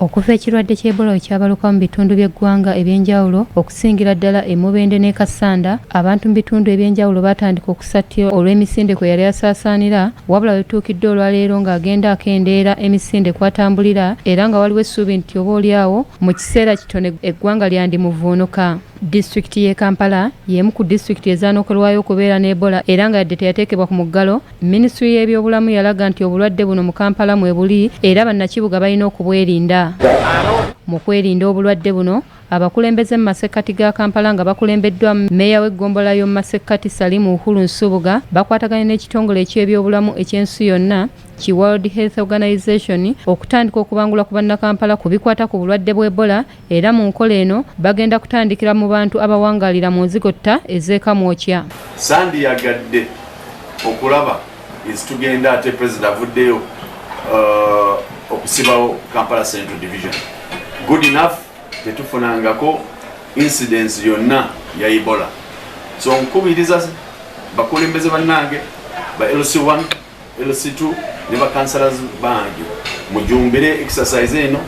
Okuva ekirwadde ky'Ebola ekyabaluka mu bitundu by'eggwanga ebyenjawulo okusingira ddala e Mubende ne Kasanda, abantu mu bitundu ebyenjawulo batandika okusattira olw'emisinde kwe yali asaasaanira, wabula wetuukidde olwaleero ng'agenda akendeera emisinde kw'atambulira era nga waliwo essuubi nti oboolyawo mu kiseera kitono eggwanga lyandimuvuunuka. Disitulikiti y'e Kampala y'emu ku disitulikiti ezaanokerwayo okubeera n'Ebola era nga yadde teyateekebwa ku muggalo. Minisitule y'ebyobulamu yalaga nti obulwadde buno mu Kampala mwe buli era bannakibuga balina okubwerinda. Mu kwerinda obulwadde buno, abakulembeze mu masekkati ga Kampala nga bakulembeddwa mmeeya w'eggombolola y'omu masekkati Salimu Uhuru Nsubuga bakwataganye n'ekitongole eky'ebyobulamu eky'ensi yonna ki World Health Organization okutandika okubangula ku bannakampala ku bikwata ku bulwadde bw'Ebola era mu nkola eno bagenda kutandikira mu bantu abawangaalira mu nzigotta ez'ekamwokya. Sandi yagadde okulaba tugenda ate President avuddeyo okusibawo Kampala Central Division. Good enough tetufunangako incidents yonna ya Ebola. So nkubiriza bakulembeze bannange ba LC1, LC2 ne ba councillors bangi mujumbire exercise eno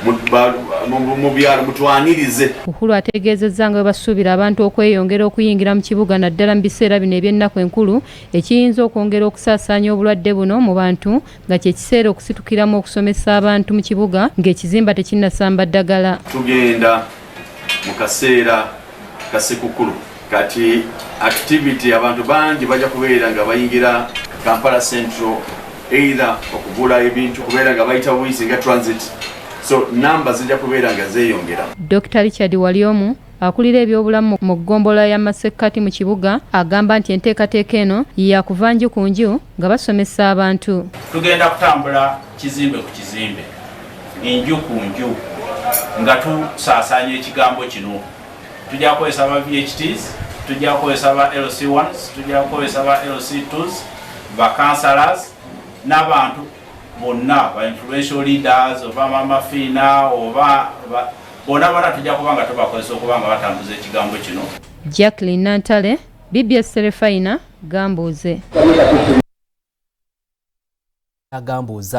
mu byalo mutwanirize. Uhuru ategeezezza nga basuubira abantu okweyongera okuyingira mu kibuga naddala mu biseera bino eby'ennaku enkulu ekiyinza okwongera okusaasaanya obulwadde buno mu bantu nga kye kiseera okusitukiramu okusomesa abantu mu kibuga ng'ekizimba tekinnasamba ddagala. Tugenda mu kaseera kasekukulu kati activity abantu bangi bajja kubeera nga bayingira Kampala Central either okugula ebintu kubeera nga bayita buyisi nga transit. So namba zijja kubeera nga zeeyongera. Dr. Richard Waliomu akulira ebyobulamu mu ggombolola ya masekkati mu kibuga agamba nti enteekateeka eno yakuva nju ku nju nga basomesa abantu. Tugenda kutambula kizimbe ku kizimbe, enju ku nju nga tusaasaanya ekigambo kino. Tujja kukozesa ba VHTs, tujja kukozesa ba LC1s, tujja kukozesa ba LC2s, ba councillors n'abantu bonna ba influential leaders oba mama fina oba bona tujja kubanga tubakozesa okubanga batambuza ekigambo kino. Jacqueline Nantale, BBSKATI, Gambuuze. Gambuuze